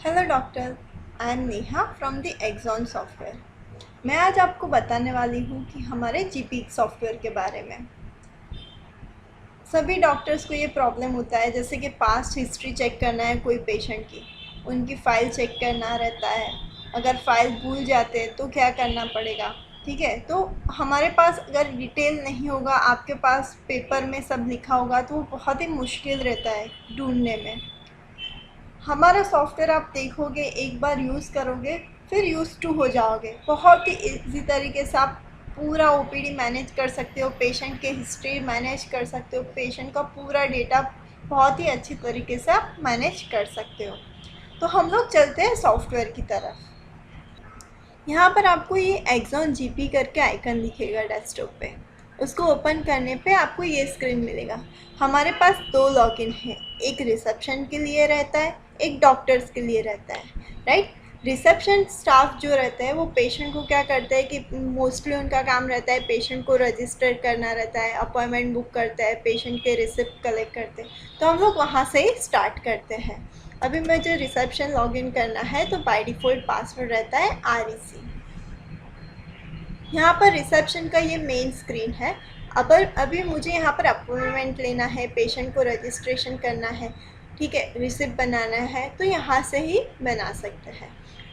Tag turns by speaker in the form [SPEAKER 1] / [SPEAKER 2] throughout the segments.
[SPEAKER 1] Hello doctor, I am Neha from the Exxon software. मैं आज आपको बताने वाली हूँ कि हमारे जीपी सॉफ्टवेयर के बारे में। सभी डॉक्टर्स को ये प्रॉब्लम होता है, जैसे कि पास्ट हिस्ट्री चेक करना है कोई पेशेंट की, उनकी फ़ाइल चेक करना रहता है। अगर फ़ाइल भूल जाते हैं तो क्या करना पड़ेगा, ठीक है। तो हमारे पास अगर डिटेल नहीं होगा, आपके पास पेपर में सब लिखा होगा, तो वो बहुत ही मुश्किल रहता है ढूंढने में। हमारा सॉफ्टवेयर आप देखोगे, एक बार यूज़ करोगे फिर यूज़ टू हो जाओगे। बहुत ही इजी तरीके से आप पूरा ओपीडी मैनेज कर सकते हो, पेशेंट के हिस्ट्री मैनेज कर सकते हो, पेशेंट का पूरा डेटा बहुत ही अच्छी तरीके से आप मैनेज कर सकते हो। तो हम लोग चलते हैं सॉफ्टवेयर की तरफ। यहाँ पर आपको ये एक्सॉन जीपी करके आइकन दिखेगा डेस्कटॉप पे। उसको ओपन करने पे आपको ये स्क्रीन मिलेगा। हमारे पास दो लॉगिन है, एक रिसेप्शन के लिए रहता है, एक डॉक्टर्स के लिए रहता है, राइट। रिसेप्शन स्टाफ जो रहता है वो पेशेंट को क्या करता है कि मोस्टली उनका काम रहता है पेशेंट को रजिस्टर करना रहता है, अपॉइंटमेंट बुक करता है, पेशेंट के रिसिप्ट कलेक्ट करते हैं। तो हम लोग वहाँ से ही स्टार्ट करते हैं। अभी मुझे रिसेप्शन लॉगिन करना है, तो बाय डिफ़ॉल्ट पासवर्ड रहता है REC। यहाँ पर रिसेप्शन का ये मेन स्क्रीन है। अभी मुझे यहाँ पर अपॉइंटमेंट लेना है, पेशेंट को रजिस्ट्रेशन करना है, ठीक है, रिसिप्ट बनाना है, तो यहाँ से ही बना सकते हैं।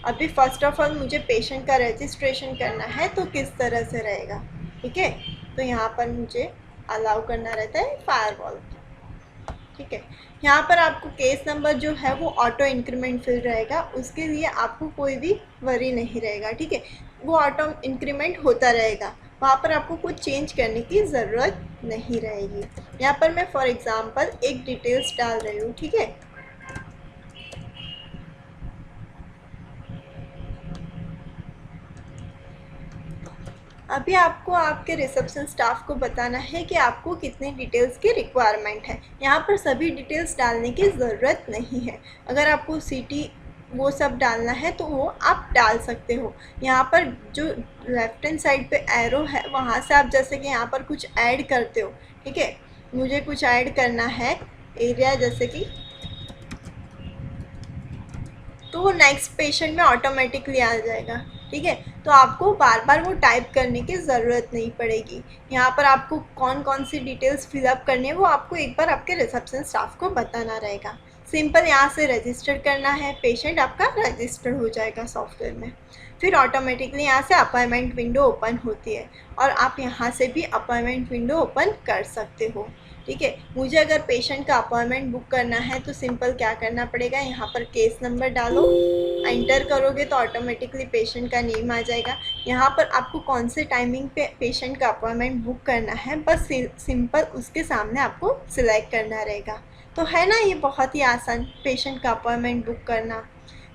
[SPEAKER 1] अभी फ़र्स्ट ऑफ ऑल मुझे पेशेंट का रजिस्ट्रेशन करना है, तो किस तरह से रहेगा, ठीक है। तो यहाँ पर मुझे अलाउ करना रहता है फायरवॉल, ठीक है। यहाँ पर आपको केस नंबर जो है वो ऑटो इंक्रीमेंट फिल रहेगा, उसके लिए आपको कोई भी वरी नहीं रहेगा, ठीक है। वो ऑटो इंक्रीमेंट होता रहेगा, वहाँ पर आपको कुछ चेंज करने की ज़रूरत नहीं रहेगी। यहाँ पर मैं फॉर एग्ज़ाम्पल एक डिटेल्स डाल रही हूँ, ठीक है। अभी आपको आपके रिसेप्शन स्टाफ को बताना है कि आपको कितने डिटेल्स की रिक्वायरमेंट है। यहाँ पर सभी डिटेल्स डालने की ज़रूरत नहीं है। अगर आपको सिटी वो सब डालना है तो वो आप डाल सकते हो। यहाँ पर जो लेफ्ट हैंड साइड पे एरो है, वहाँ से आप जैसे कि यहाँ पर कुछ ऐड करते हो, ठीक है। मुझे कुछ ऐड करना है एरिया, जैसे कि, तो वो नेक्स्ट पेशेंट में ऑटोमेटिकली आ जाएगा, ठीक है। तो आपको बार बार वो टाइप करने की ज़रूरत नहीं पड़ेगी। यहाँ पर आपको कौन कौन सी डिटेल्स फिलअप करनी है वो आपको एक बार आपके रिसेप्शन स्टाफ को बताना रहेगा। सिंपल यहाँ से रजिस्टर करना है, पेशेंट आपका रजिस्टर हो जाएगा सॉफ्टवेयर में। फिर ऑटोमेटिकली यहाँ से अपॉइंटमेंट विंडो ओपन होती है और आप यहाँ से भी अपॉइंटमेंट विंडो ओपन कर सकते हो, ठीक है। मुझे अगर पेशेंट का अपॉइंटमेंट बुक करना है तो सिंपल क्या करना पड़ेगा, यहाँ पर केस नंबर डालो, एंटर करोगे तो ऑटोमेटिकली पेशेंट का नेम आ जाएगा। यहाँ पर आपको कौन से टाइमिंग पे पेशेंट का अपॉइंटमेंट बुक करना है, बस सिंपल उसके सामने आपको सिलेक्ट करना रहेगा। तो है ना, ये बहुत ही आसान पेशेंट का अपॉइंटमेंट बुक करना।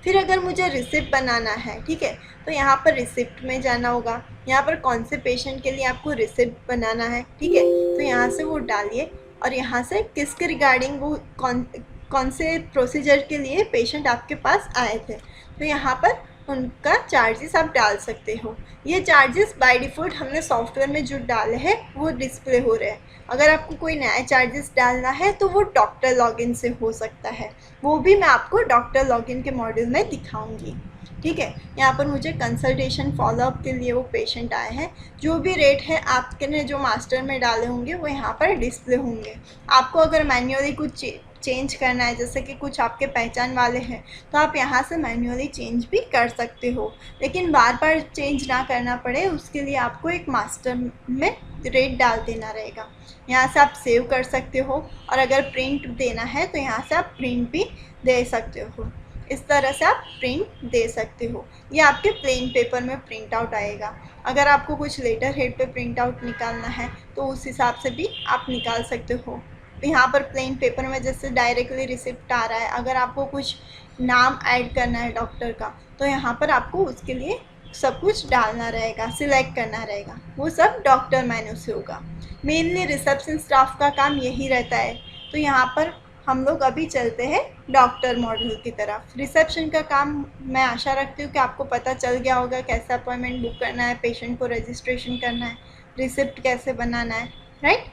[SPEAKER 1] फिर अगर मुझे रिसिप्ट बनाना है, ठीक है, तो यहाँ पर रिसिप्ट में जाना होगा। यहाँ पर कौन से पेशेंट के लिए आपको रिसिप्ट बनाना है, ठीक है, तो यहाँ से वो डालिए और यहाँ से किसके रिगार्डिंग वो कौन से प्रोसीजर के लिए पेशेंट आपके पास आए थे, तो यहाँ पर उनका चार्जेस आप डाल सकते हो। ये चार्जेस बाय डिफ़ॉल्ट हमने सॉफ्टवेयर में जो डाले हैं वो डिस्प्ले हो रहे हैं। अगर आपको कोई नया चार्जेस डालना है तो वो डॉक्टर लॉगिन से हो सकता है, वो भी मैं आपको डॉक्टर लॉगिन के मॉड्यूल में दिखाऊंगी, ठीक है। यहाँ पर मुझे कंसल्टेशन फॉलोअप के लिए वो पेशेंट आए हैं, जो भी रेट है आपके ने जो मास्टर में डाले होंगे वो यहाँ पर डिस्प्ले होंगे। आपको अगर मैन्युअली कुछ चेंज करना है, जैसे कि कुछ आपके पहचान वाले हैं, तो आप यहाँ से मैन्युअली चेंज भी कर सकते हो, लेकिन बार बार चेंज ना करना पड़े उसके लिए आपको एक मास्टर में रेट डाल देना रहेगा। यहाँ से आप सेव कर सकते हो और अगर प्रिंट देना है तो यहाँ से आप प्रिंट भी दे सकते हो। इस तरह से आप प्रिंट दे सकते हो। ये आपके प्लेन पेपर में प्रिंट आउट आएगा। अगर आपको कुछ लेटर हेड पे प्रिंट आउट निकालना है तो उस हिसाब से भी आप निकाल सकते हो। यहाँ पर प्लेन पेपर में जैसे डायरेक्टली रिसिप्ट आ रहा है, अगर आपको कुछ नाम ऐड करना है डॉक्टर का, तो यहाँ पर आपको उसके लिए सब कुछ डालना रहेगा, सिलेक्ट करना रहेगा, वो सब डॉक्टर मेन्यू से होगा। मेनली रिसेप्शन स्टाफ का काम यही रहता है। तो यहाँ पर हम लोग अभी चलते हैं डॉक्टर मॉड्यूल की तरफ। रिसेप्शन का काम मैं आशा रखती हूँ कि आपको पता चल गया होगा, कैसे अपॉइंटमेंट बुक करना है, पेशेंट को रजिस्ट्रेशन करना है, रिसिप्ट कैसे बनाना है, राइट।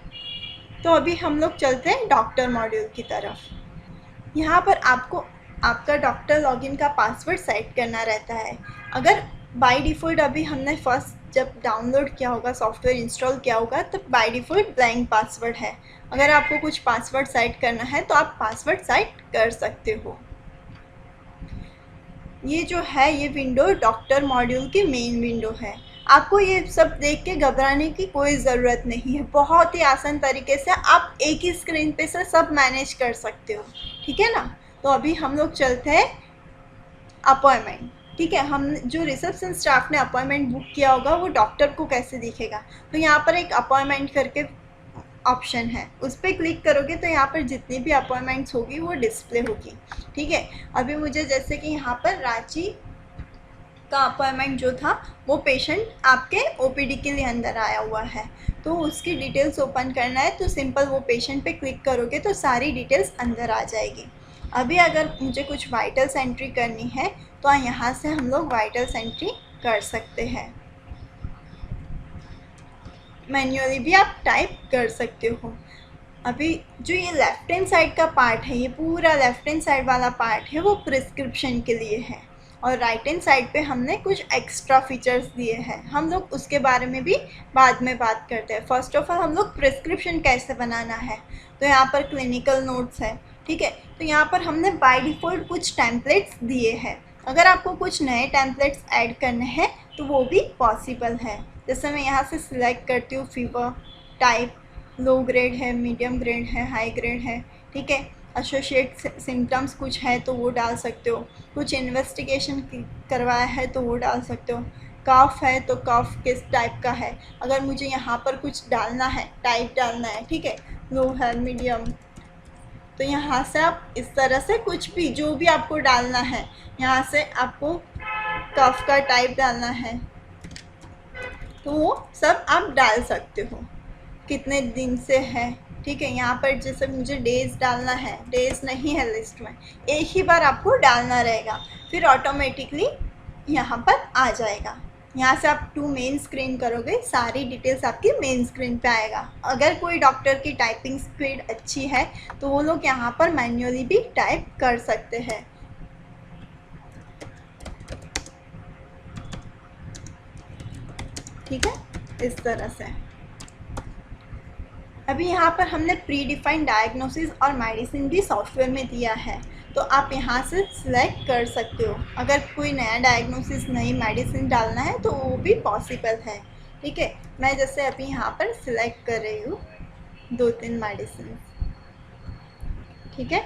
[SPEAKER 1] तो अभी हम लोग चलते हैं डॉक्टर मॉड्यूल की तरफ। यहाँ पर आपको आपका डॉक्टर लॉगिन का पासवर्ड सेट करना रहता है। अगर बाय डिफ़ॉल्ट अभी हमने फर्स्ट जब डाउनलोड किया होगा, सॉफ्टवेयर इंस्टॉल किया होगा, तब बाय डिफ़ॉल्ट ब्लैंक पासवर्ड है। अगर आपको कुछ पासवर्ड सेट करना है तो आप पासवर्ड सेट कर सकते हो। ये जो है ये विंडो डॉक्टर मॉड्यूल की मेन विंडो है। आपको ये सब देख के घबराने की कोई ज़रूरत नहीं है। बहुत ही आसान तरीके से आप एक ही स्क्रीन पे से सब मैनेज कर सकते हो, ठीक है ना। तो अभी हम लोग चलते हैं अपॉइंटमेंट, ठीक है। हम जो रिसेप्शन स्टाफ ने अपॉइंटमेंट बुक किया होगा वो डॉक्टर को कैसे दिखेगा, तो यहाँ पर एक अपॉइंटमेंट करके ऑप्शन है, उस पर क्लिक करोगे तो यहाँ पर जितनी भी अपॉइंटमेंट्स होगी वो डिस्प्ले होगी, ठीक है। अभी मुझे जैसे कि यहाँ पर रांची का अपॉइंटमेंट जो था वो पेशेंट आपके ओपीडी के लिए अंदर आया हुआ है, तो उसकी डिटेल्स ओपन करना है तो सिंपल वो पेशेंट पे क्लिक करोगे तो सारी डिटेल्स अंदर आ जाएगी। अभी अगर मुझे कुछ वाइटल्स एंट्री करनी है तो यहाँ से हम लोग वाइटल्स एंट्री कर सकते हैं। मैन्युअली भी आप टाइप कर सकते हो। अभी जो ये लेफ़्ट हैंड साइड का पार्ट है, ये पूरा लेफ़्ट हैंड साइड वाला पार्ट है वो प्रिस्क्रिप्शन के लिए है, और राइट हैंड साइड पे हमने कुछ एक्स्ट्रा फीचर्स दिए हैं, हम लोग उसके बारे में भी बाद में बात करते हैं। फर्स्ट ऑफ ऑल हम लोग प्रिस्क्रिप्शन कैसे बनाना है, तो यहाँ पर क्लिनिकल नोट्स है, ठीक है। तो यहाँ पर हमने बाय डिफ़ॉल्ट कुछ टेम्पलेट्स दिए हैं। अगर आपको कुछ नए टेम्पलेट्स ऐड करने हैं तो वो भी पॉसिबल है। जैसे मैं यहाँ से सिलेक्ट करती हूँ फीवर टाइप, लो ग्रेड है, मीडियम ग्रेड है, हाई ग्रेड है, ठीक है। एसोसिएट सिम्टम्स कुछ है तो वो डाल सकते हो, कुछ इन्वेस्टिगेशन करवाया है तो वो डाल सकते हो, कफ है तो कफ किस टाइप का है। अगर मुझे यहाँ पर कुछ डालना है, टाइप डालना है, ठीक है, लो है, मीडियम, तो यहाँ से आप इस तरह से कुछ भी जो भी आपको डालना है, यहाँ से आपको कफ का टाइप डालना है तो वो सब आप डाल सकते हो, कितने दिन से है, ठीक है। यहाँ पर जैसे मुझे डेज़ डालना है, डेज़ नहीं है लिस्ट में, एक ही बार आपको डालना रहेगा, फिर ऑटोमेटिकली यहाँ पर आ जाएगा। यहाँ से आप टू मेन स्क्रीन करोगे, सारी डिटेल्स आपकी मेन स्क्रीन पे आएगा। अगर कोई डॉक्टर की टाइपिंग स्पीड अच्छी है तो वो लोग यहाँ पर मैन्युअली भी टाइप कर सकते हैं, ठीक है, इस तरह से। अभी यहाँ पर हमने प्री डिफाइंड डायग्नोसिस और मेडिसिन भी सॉफ्टवेयर में दिया है, तो आप यहाँ से सिलेक्ट कर सकते हो। अगर कोई नया डायग्नोसिस, नई मेडिसिन डालना है तो वो भी पॉसिबल है, ठीक है। मैं जैसे अभी यहाँ पर सिलेक्ट कर रही हूँ 2-3 मेडिसिन, ठीक है।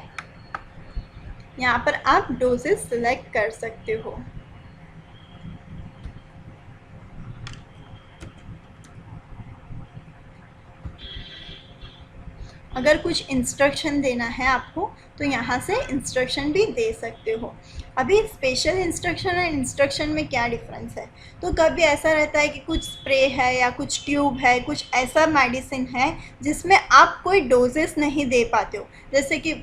[SPEAKER 1] यहाँ पर आप डोजेस सिलेक्ट कर सकते हो। अगर कुछ इंस्ट्रक्शन देना है आपको तो यहाँ से इंस्ट्रक्शन भी दे सकते हो। अभी स्पेशल इंस्ट्रक्शन और इंस्ट्रक्शन में क्या डिफरेंस है, तो कभी ऐसा रहता है कि कुछ स्प्रे है या कुछ ट्यूब है, कुछ ऐसा मेडिसिन है जिसमें आप कोई डोजेस नहीं दे पाते हो। जैसे कि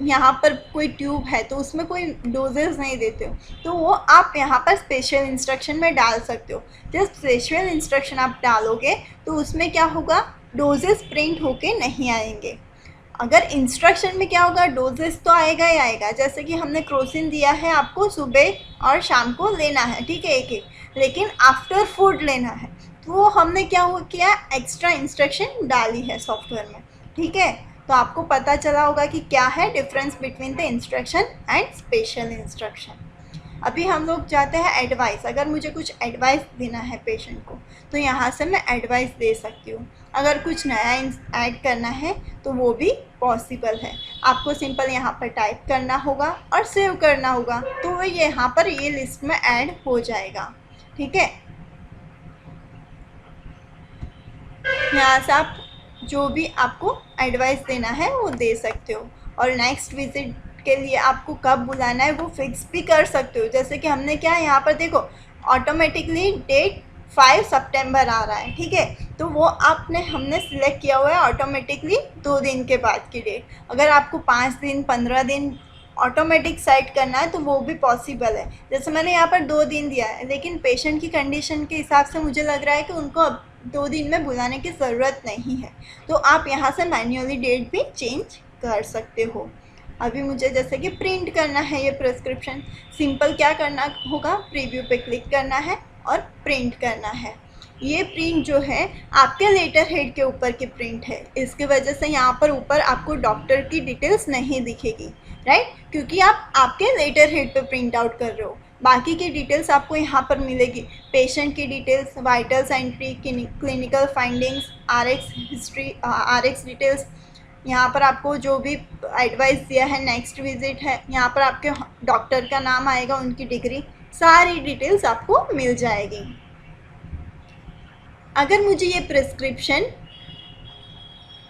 [SPEAKER 1] यहाँ पर कोई ट्यूब है तो उसमें कोई डोजेस नहीं देते हो, तो वो आप यहाँ पर स्पेशल इंस्ट्रक्शन में डाल सकते हो। जब स्पेशल इंस्ट्रक्शन आप डालोगे तो उसमें क्या होगा, डोजेस प्रिंट होके नहीं आएंगे। अगर इंस्ट्रक्शन में क्या होगा, डोजेस तो आएगा ही आएगा। जैसे कि हमने क्रोसिन दिया है आपको सुबह और शाम को लेना है, ठीक है, एक, लेकिन आफ्टर फूड लेना है, तो वो हमने क्या किया, एक्स्ट्रा इंस्ट्रक्शन डाली है सॉफ्टवेयर में, ठीक है। तो आपको पता चला होगा कि क्या है difference between the instruction and special instruction. अभी हम लोग जाते हैं एडवाइस। अगर मुझे कुछ एडवाइस देना है पेशेंट को तो यहाँ से मैं एडवाइस दे सकती हूँ। अगर कुछ नया ऐड करना है तो वो भी पॉसिबल है। आपको सिंपल यहाँ पर टाइप करना होगा और सेव करना होगा, तो वो यहाँ पर ये लिस्ट में ऐड हो जाएगा, ठीक है। यहाँ से आप जो भी आपको एडवाइस देना है वो दे सकते हो, और नेक्स्ट विजिट के लिए आपको कब बुलाना है वो फिक्स भी कर सकते हो। जैसे कि हमने क्या यहाँ पर देखो, ऑटोमेटिकली डेट 5 सितंबर आ रहा है, ठीक है, तो वो हमने सिलेक्ट किया हुआ है ऑटोमेटिकली 2 दिन के बाद की डेट। अगर आपको 5 दिन 15 दिन ऑटोमेटिक सेट करना है तो वो भी पॉसिबल है। जैसे मैंने यहाँ पर 2 दिन दिया है, लेकिन पेशेंट की कंडीशन के हिसाब से मुझे लग रहा है कि उनको अब 2 दिन में बुलाने की ज़रूरत नहीं है, तो आप यहाँ से मैन्युअली डेट भी चेंज कर सकते हो। अभी मुझे जैसे कि प्रिंट करना है ये प्रिस्क्रिप्शन, सिंपल क्या करना होगा, प्रीव्यू पे क्लिक करना है और प्रिंट करना है। ये प्रिंट जो है आपके लेटर हेड के ऊपर की प्रिंट है, इसकी वजह से यहाँ पर ऊपर आपको डॉक्टर की डिटेल्स नहीं दिखेगी, राइट, क्योंकि आप आपके लेटर हेड पे प्रिंट आउट कर रहे हो। बाकी की डिटेल्स आपको यहाँ पर मिलेगी, पेशेंट की details, vitals entry, clinical findings, RX history, RX details, यहाँ पर आपको जो भी एडवाइस दिया है, नेक्स्ट विजिट है, यहाँ पर आपके डॉक्टर का नाम आएगा, उनकी डिग्री, सारी डिटेल्स आपको मिल जाएगी। अगर मुझे ये प्रिस्क्रिप्शन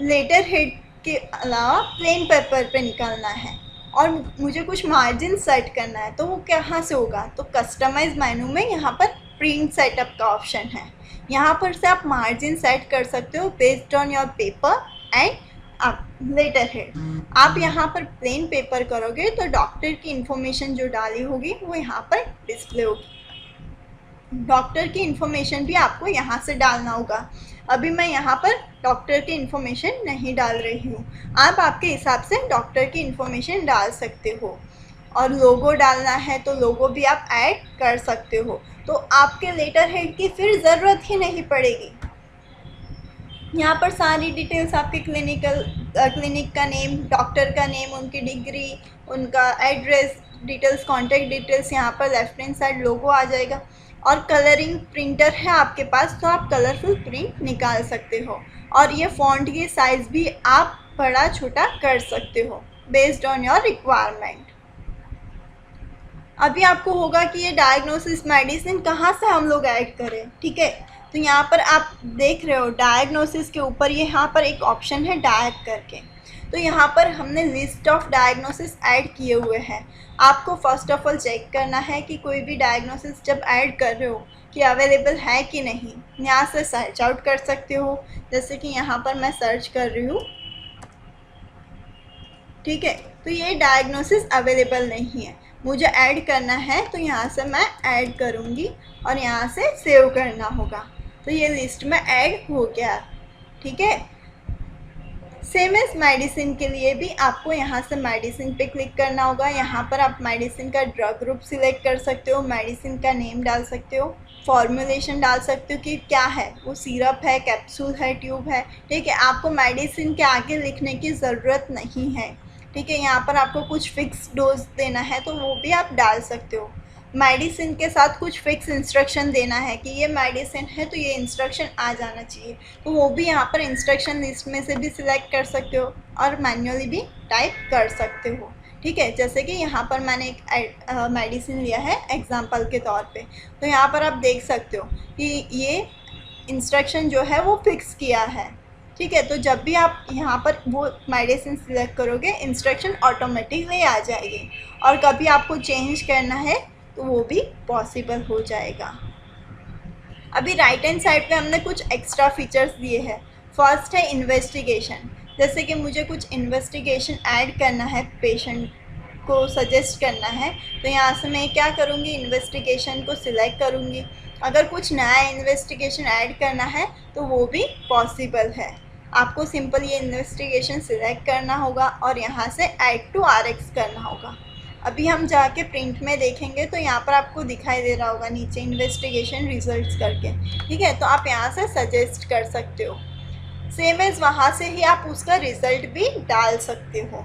[SPEAKER 1] लेटर हेड के अलावा प्लेन पेपर पे निकालना है और मुझे कुछ मार्जिन सेट करना है, तो वो कहाँ से होगा, तो कस्टमाइज मेनू में यहाँ पर प्रिंट सेटअप का ऑप्शन है, यहाँ पर से आप मार्जिन सेट कर सकते हो based on your paper and later head. आप यहाँ पर प्लेन पेपर करोगे तो डॉक्टर की इंफॉर्मेशन जो डाली होगी वो यहाँ पर डिस्प्ले होगी, डॉक्टर की इंफॉर्मेशन भी आपको यहाँ से डालना होगा। अभी मैं यहाँ पर डॉक्टर की इंफॉर्मेशन नहीं डाल रही हूँ, आप आपके हिसाब से डॉक्टर की इंफॉर्मेशन डाल सकते हो, और लोगो डालना है तो लोगो भी आप ऐड कर सकते हो, तो आपके लेटर हेड की फिर ज़रूरत ही नहीं पड़ेगी। यहाँ पर सारी डिटेल्स आपके क्लिनिक का नेम, डॉक्टर का नेम, उनकी डिग्री, उनका एड्रेस डिटेल्स, कॉन्टैक्ट डिटेल्स, यहाँ पर लेफ्ट हैंड साइड लोगो आ जाएगा। और कलरिंग प्रिंटर है आपके पास तो आप कलरफुल प्रिंट निकाल सकते हो, और ये फ़ॉन्ट की साइज़ भी आप बड़ा छोटा कर सकते हो बेस्ड ऑन योर रिक्वायरमेंट। अभी आपको होगा कि ये डायग्नोसिस मेडिसिन कहाँ से हम लोग ऐड करें, ठीक है, तो यहाँ पर आप देख रहे हो डायग्नोसिस के ऊपर ये यहाँ पर एक ऑप्शन है डायग करके, तो यहाँ पर हमने लिस्ट ऑफ डायग्नोसिस ऐड किए हुए हैं। आपको फर्स्ट ऑफ ऑल चेक करना है कि कोई भी डायग्नोसिस जब ऐड कर रहे हो कि अवेलेबल है कि नहीं, यहाँ से सर्च आउट कर सकते हो, जैसे कि यहाँ पर मैं सर्च कर रही हूँ, ठीक है, तो ये डायग्नोसिस अवेलेबल नहीं है, मुझे ऐड करना है तो यहाँ से मैं ऐड करूँगी और यहाँ से सेव करना होगा, तो ये लिस्ट में ऐड हो गया, ठीक है। सेम एज मेडिसिन के लिए भी आपको यहाँ से मेडिसिन पे क्लिक करना होगा, यहाँ पर आप मेडिसिन का ड्रग ग्रुप सिलेक्ट कर सकते हो, मेडिसिन का नेम डाल सकते हो, फॉर्मुलेशन डाल सकते हो कि क्या है, वो सिरप है, कैप्सूल है, ट्यूब है, ठीक है, आपको मेडिसिन के आगे लिखने की ज़रूरत नहीं है, ठीक है। यहाँ पर आपको कुछ फिक्स डोज देना है तो वो भी आप डाल सकते हो, मेडिसिन के साथ कुछ फिक्स इंस्ट्रक्शन देना है कि ये मेडिसिन है तो ये इंस्ट्रक्शन आ जाना चाहिए, तो वो भी यहाँ पर इंस्ट्रक्शन लिस्ट में से भी सिलेक्ट कर सकते हो और मैन्युअली भी टाइप कर सकते हो, ठीक है। जैसे कि यहाँ पर मैंने एक मेडिसिन लिया है एग्जांपल के तौर पे, तो यहाँ पर आप देख सकते हो कि ये इंस्ट्रक्शन जो है वो फिक्स किया है, ठीक है, तो जब भी आप यहाँ पर वो मेडिसिन सिलेक्ट करोगे इंस्ट्रक्शन ऑटोमेटिकली आ जाएगी, और कभी आपको चेंज करना है तो वो भी पॉसिबल हो जाएगा। अभी राइट हैंड साइड पे हमने कुछ एक्स्ट्रा फीचर्स दिए हैं। फर्स्ट है इन्वेस्टिगेशन, जैसे कि मुझे कुछ इन्वेस्टिगेशन ऐड करना है, पेशेंट को सजेस्ट करना है, तो यहाँ से मैं क्या करूँगी, इन्वेस्टिगेशन को सिलेक्ट करूँगी। अगर कुछ नया इन्वेस्टिगेशन ऐड करना है तो वो भी पॉसिबल है, आपको सिंपल ये इन्वेस्टिगेशन सिलेक्ट करना होगा और यहाँ से ऐड टू आरएक्स करना होगा। अभी हम जाके प्रिंट में देखेंगे तो यहाँ पर आपको दिखाई दे रहा होगा नीचे इन्वेस्टिगेशन रिजल्ट्स करके, ठीक है, तो आप यहाँ से सजेस्ट कर सकते हो, सेम एज वहाँ से ही आप उसका रिज़ल्ट भी डाल सकते हो।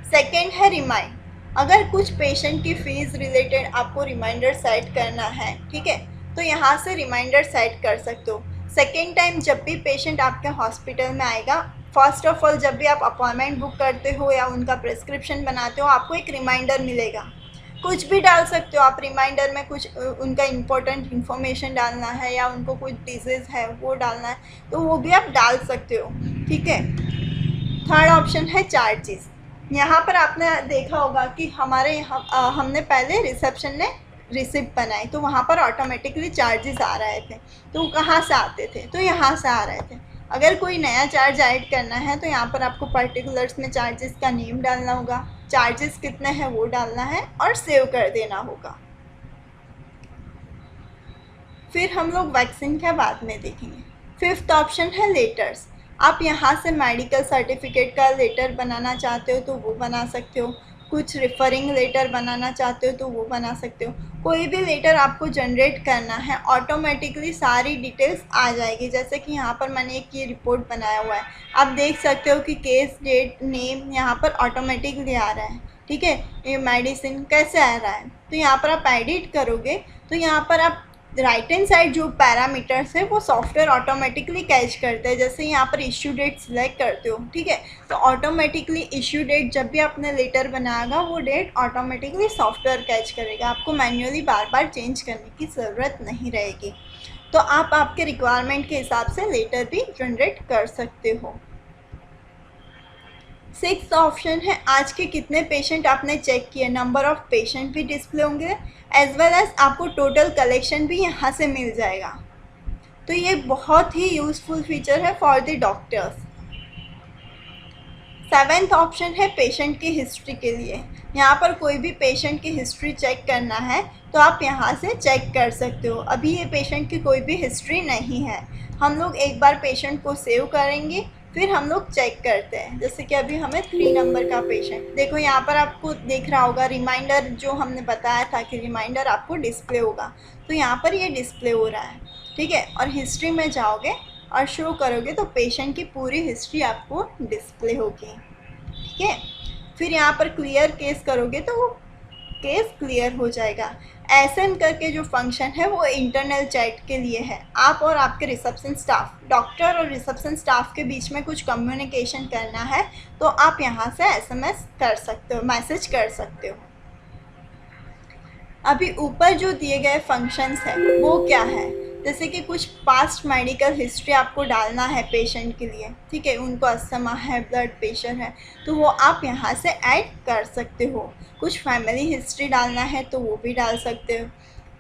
[SPEAKER 1] सेकेंड है रिमाइंड, अगर कुछ पेशेंट की फ़ीस रिलेटेड आपको रिमाइंडर सेट करना है, ठीक है, तो यहाँ से रिमाइंडर सेट कर सकते हो। सेकेंड टाइम जब भी पेशेंट आपके हॉस्पिटल में आएगा, फर्स्ट ऑफ ऑल जब भी आप अपॉइंटमेंट बुक करते हो या उनका प्रिस्क्रिप्शन बनाते हो, आपको एक रिमाइंडर मिलेगा, कुछ भी डाल सकते हो आप रिमाइंडर में, कुछ उनका इम्पोर्टेंट इन्फॉर्मेशन डालना है या उनको कुछ डिजीज़ है वो डालना है तो वो भी आप डाल सकते हो, ठीक है। थर्ड ऑप्शन है चार्जेस, यहाँ पर आपने देखा होगा कि हमारे यहाँ हमने पहले रिसेप्शन ने रिसिप्ट बनाई तो वहाँ पर ऑटोमेटिकली चार्जेस आ रहे थे, तो कहाँ से आते थे, तो यहाँ से आ रहे थे। अगर कोई नया चार्ज ऐड करना है तो यहाँ पर आपको पर्टिकुलर्स में चार्जेस का नेम डालना होगा, चार्जेस कितने हैं वो डालना है और सेव कर देना होगा। फिर हम लोग वैक्सीन के बाद में देखेंगे। फिफ्थ ऑप्शन है लेटर्स, आप यहाँ से मेडिकल सर्टिफिकेट का लेटर बनाना चाहते हो तो वो बना सकते हो, कुछ रेफरिंग लेटर बनाना चाहते हो तो वो बना सकते हो। कोई भी लेटर आपको जनरेट करना है ऑटोमेटिकली सारी डिटेल्स आ जाएगी। जैसे कि यहाँ पर मैंने एक ये रिपोर्ट बनाया हुआ है, आप देख सकते हो कि केस, डेट, नेम यहाँ पर ऑटोमेटिकली आ रहा है। ठीक है, ये मेडिसिन कैसे आ रहा है, तो यहाँ पर आप एडिट करोगे तो यहाँ पर आप राइट हैंड साइड जो पैरामीटर्स है वो सॉफ्टवेयर ऑटोमेटिकली कैच करते हैं। जैसे यहाँ पर इश्यू डेट सिलेक्ट करते हो, ठीक है, तो ऑटोमेटिकली इश्यू डेट जब भी आपने लेटर बनाएगा वो डेट ऑटोमेटिकली सॉफ्टवेयर कैच करेगा, आपको मैन्युअली बार बार चेंज करने की ज़रूरत नहीं रहेगी। तो आप आपके रिक्वायरमेंट के हिसाब से लेटर भी जनरेट कर सकते हो। 6th ऑप्शन है आज के कितने पेशेंट आपने चेक किए, नंबर ऑफ पेशेंट भी डिस्प्ले होंगे एज वेल एज आपको टोटल कलेक्शन भी यहाँ से मिल जाएगा। तो ये बहुत ही यूज़फुल फीचर है for the doctors. 7th option है पेशेंट की हिस्ट्री के लिए। यहाँ पर कोई भी पेशेंट की हिस्ट्री चेक करना है तो आप यहाँ से चेक कर सकते हो। अभी ये पेशेंट की कोई भी हिस्ट्री नहीं है, हम लोग एक बार पेशेंट को सेव करेंगे फिर हम लोग चेक करते हैं। जैसे कि अभी हमें 3 नंबर का पेशेंट, देखो यहाँ पर आपको दिख रहा होगा रिमाइंडर, जो हमने बताया था कि रिमाइंडर आपको डिस्प्ले होगा, तो यहाँ पर ये डिस्प्ले हो रहा है। ठीक है, और हिस्ट्री में जाओगे और शो करोगे तो पेशेंट की पूरी हिस्ट्री आपको डिस्प्ले होगी। ठीक है, फिर यहाँ पर क्लियर केस करोगे तो वो केस क्लियर हो जाएगा। एसएम करके जो फंक्शन है वो इंटरनल चैट के लिए है। आप और आपके रिसेप्शन स्टाफ, डॉक्टर और रिसेप्शन स्टाफ के बीच में कुछ कम्युनिकेशन करना है तो आप यहाँ से एसएमएस कर सकते हो, मैसेज कर सकते हो। अभी ऊपर जो दिए गए फंक्शंस हैं वो क्या है, जैसे कि कुछ पास्ट मेडिकल हिस्ट्री आपको डालना है पेशेंट के लिए। ठीक है, उनको अस्थमा है, ब्लड प्रेशर है, तो वो आप यहाँ से ऐड कर सकते हो। कुछ फैमिली हिस्ट्री डालना है तो वो भी डाल सकते हो,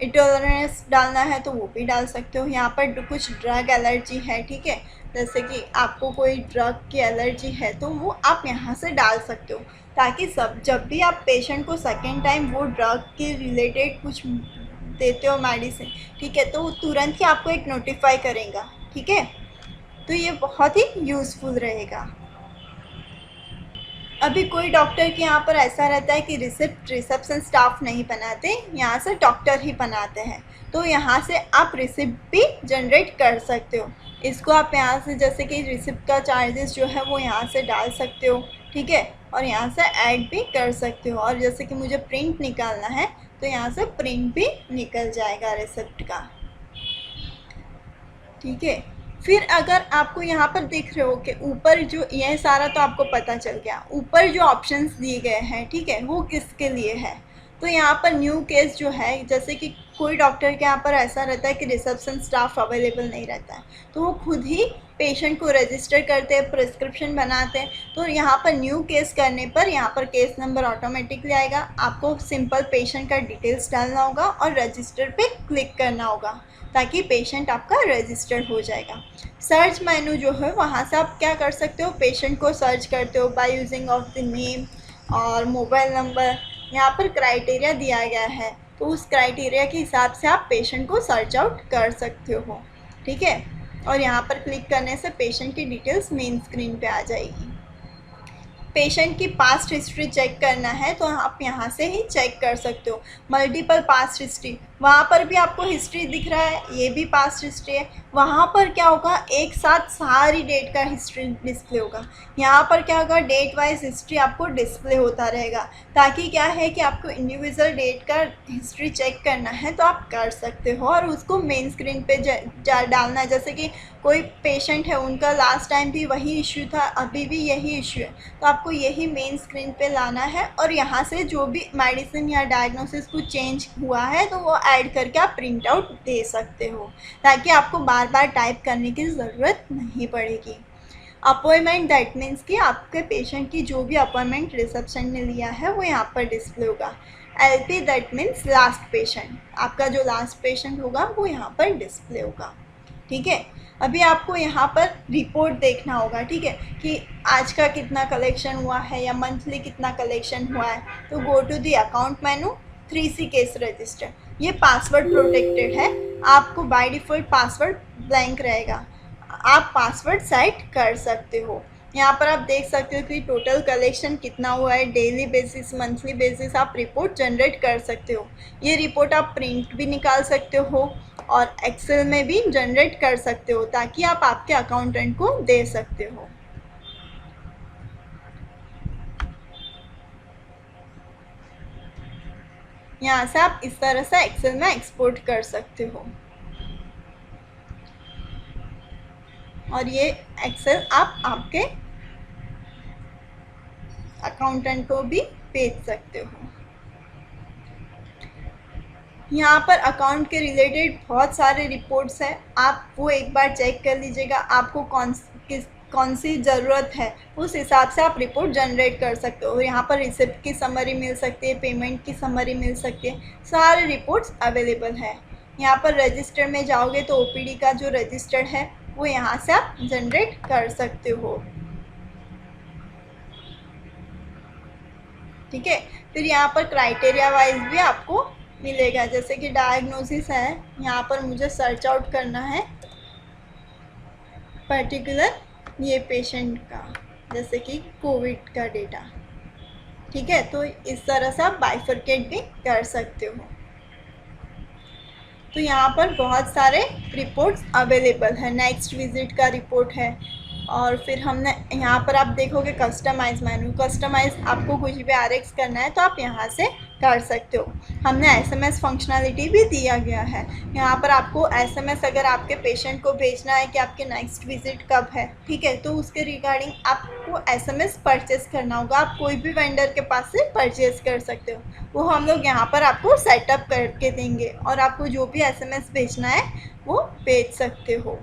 [SPEAKER 1] इंटॉलरेंस डालना है तो वो भी डाल सकते हो। यहाँ पर कुछ ड्रग एलर्जी है, ठीक है, जैसे कि आपको कोई ड्रग की एलर्जी है तो वो आप यहाँ से डाल सकते हो, ताकि जब भी आप पेशेंट को सेकेंड टाइम वो ड्रग के रिलेटेड कुछ देते हो मेडिसिन, ठीक है, तो तुरंत ही आपको एक नोटिफाई करेगा। ठीक है, तो ये बहुत ही यूज़फुल रहेगा। अभी कोई डॉक्टर के यहाँ पर ऐसा रहता है कि रिसेप्शन स्टाफ नहीं बनाते, यहाँ से डॉक्टर ही बनाते हैं, तो यहाँ से आप रिसिप्ट भी जनरेट कर सकते हो। इसको आप यहाँ से जैसे कि रिसिप्ट का चार्जेस जो है वो यहाँ से डाल सकते हो। ठीक है, और यहाँ से ऐड भी कर सकते हो। और जैसे कि मुझे प्रिंट निकालना है तो यहाँ से प्रिंट भी निकल जाएगा रिसिप्ट का। ठीक है, फिर अगर आपको यहाँ पर दिख रहे हो कि ऊपर जो यह सारा तो आपको पता चल गया, ऊपर जो ऑप्शंस दिए गए हैं, ठीक है, वो किसके लिए है, तो यहाँ पर न्यू केस जो है, जैसे कि कोई डॉक्टर के यहाँ पर ऐसा रहता है कि रिसेप्शन स्टाफ अवेलेबल नहीं रहता है तो वो खुद ही पेशेंट को रजिस्टर करते हैं, प्रिस्क्रिप्शन बनाते हैं। तो यहाँ पर न्यू केस करने पर यहाँ पर केस नंबर ऑटोमेटिकली आएगा, आपको सिंपल पेशेंट का डिटेल्स डालना होगा और रजिस्टर पे क्लिक करना होगा ताकि पेशेंट आपका रजिस्टर्ड हो जाएगा। सर्च मेनू जो है वहाँ से आप क्या कर सकते हो, पेशेंट को सर्च करते हो by using of the name और मोबाइल नंबर। यहाँ पर क्राइटेरिया दिया गया है तो उस क्राइटेरिया के हिसाब से आप पेशेंट को सर्च आउट कर सकते हो। ठीक है, और यहाँ पर क्लिक करने से पेशेंट की डिटेल्स मेन स्क्रीन पे आ जाएगी। पेशेंट की पास्ट हिस्ट्री चेक करना है तो आप यहाँ से ही चेक कर सकते हो। मल्टीपल पास्ट हिस्ट्री, वहाँ पर भी आपको हिस्ट्री दिख रहा है, ये भी पास्ट हिस्ट्री है। वहाँ पर क्या होगा, एक साथ सारी डेट का हिस्ट्री डिस्प्ले होगा। यहाँ पर क्या होगा, डेट वाइज हिस्ट्री आपको डिस्प्ले होता रहेगा, ताकि क्या है कि आपको इंडिविजुअल डेट का हिस्ट्री चेक करना है तो आप कर सकते हो और उसको मेन स्क्रीन पे डालना है। जैसे कि कोई पेशेंट है, उनका लास्ट टाइम भी वही इश्यू था, अभी भी यही इश्यू है, तो आपको यही मेन स्क्रीन पे लाना है और यहाँ से जो भी मेडिसिन या डायग्नोसिस कुछ चेंज हुआ है तो वो ऐड करके आप प्रिंट आउट दे सकते हो, ताकि आपको बार बार टाइप करने की ज़रूरत नहीं पड़ेगी। अपॉइंटमेंट, दैट मीन्स कि आपके पेशेंट की जो भी अपॉइंटमेंट रिसेप्शन में लिया है वो यहाँ पर डिस्प्ले होगा। LP, that means last patient, आपका जो लास्ट पेशेंट होगा वो यहाँ पर डिस्प्ले होगा। ठीक है, अभी आपको यहाँ पर रिपोर्ट देखना होगा, ठीक है, कि आज का कितना कलेक्शन हुआ है या मंथली कितना कलेक्शन हुआ है। तो go to the account menu, 3C case register. ये पासवर्ड प्रोटेक्टेड है, आपको बाय डिफ़ॉल्ट पासवर्ड ब्लैंक रहेगा। आप पासवर्ड सेट कर सकते हो। यहाँ पर आप देख सकते हो कि टोटल कलेक्शन कितना हुआ है, डेली बेसिस, मंथली बेसिस आप रिपोर्ट जनरेट कर सकते हो। ये रिपोर्ट आप प्रिंट भी निकाल सकते हो और एक्सेल में भी जनरेट कर सकते हो ताकि आप आपके अकाउंटेंट को दे सकते हो। यहाँ से आप इस तरह से एक्सेल में एक्सपोर्ट कर सकते हो और ये एक्सेल आप आपके अकाउंटेंट को भी भेज सकते हो। यहाँ पर अकाउंट के रिलेटेड बहुत सारे रिपोर्ट्स हैं, आप वो एक बार चेक कर लीजिएगा। आपको कौन सी ज़रूरत है, उस हिसाब से आप रिपोर्ट जनरेट कर सकते हो। यहाँ पर रिसिप्ट की समरी मिल सकती है, पेमेंट की समरी मिल सकती है, सारे रिपोर्ट्स अवेलेबल है। यहाँ पर रजिस्टर में जाओगे तो ओपीडी का जो रजिस्टर है वो यहाँ से आप जनरेट कर सकते हो। ठीक है, फिर यहाँ पर क्राइटेरिया वाइज भी आपको मिलेगा, जैसे कि डायग्नोसिस है, यहाँ पर मुझे सर्च आउट करना है पर्टिकुलर ये पेशेंट का, जैसे कि कोविड का डेटा। ठीक है, तो इस तरह से आप बाइफरकेट भी कर सकते हो। तो यहाँ पर बहुत सारे रिपोर्ट्स अवेलेबल है। नेक्स्ट विजिट का रिपोर्ट है और फिर हमने यहाँ पर आप देखोगे कस्टमाइज मेनू, कस्टमाइज आपको कुछ भी आरएक्स करना है तो आप यहाँ से कर सकते हो। हमने एसएमएस फंक्शनैलिटी भी दिया गया है। यहाँ पर आपको एसएमएस अगर आपके पेशेंट को भेजना है कि आपके नेक्स्ट विजिट कब है, ठीक है, तो उसके रिगार्डिंग आपको एसएमएस परचेस करना होगा। आप कोई भी वेंडर के पास से परचेस कर सकते हो, वो हम लोग यहाँ पर आपको सेटअप करके देंगे और आपको जो भी एसएमएस भेजना है वो भेज सकते हो।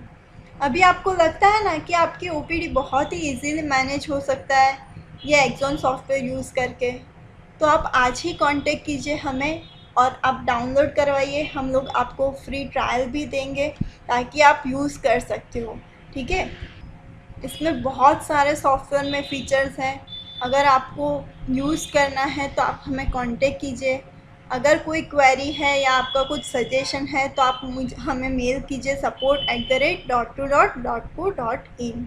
[SPEAKER 1] अभी आपको लगता है ना कि आपकी ओपीडी बहुत ही इजीली मैनेज हो सकता है ये एक्सॉन सॉफ्टवेयर यूज़ करके, तो आप आज ही कांटेक्ट कीजिए हमें और आप डाउनलोड करवाइए। हम लोग आपको फ्री ट्रायल भी देंगे ताकि आप यूज़ कर सकते हो। ठीक है, इसमें बहुत सारे सॉफ्टवेयर में फ़ीचर्स हैं। अगर आपको यूज़ करना है तो आप हमें कांटेक्ट कीजिए। अगर कोई क्वेरी है या आपका कुछ सजेशन है तो आप हमें मेल कीजिए support@.to.co.in।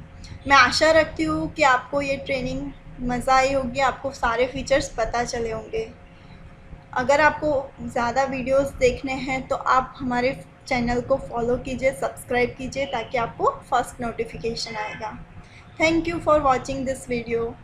[SPEAKER 1] मैं आशा रखती हूँ कि आपको ये ट्रेनिंग मज़ा आई होगी, आपको सारे फीचर्स पता चले होंगे। अगर आपको ज़्यादा वीडियोस देखने हैं तो आप हमारे चैनल को फॉलो कीजिए, सब्सक्राइब कीजिए ताकि आपको फर्स्ट नोटिफिकेशन आएगा। Thank you for watching this video.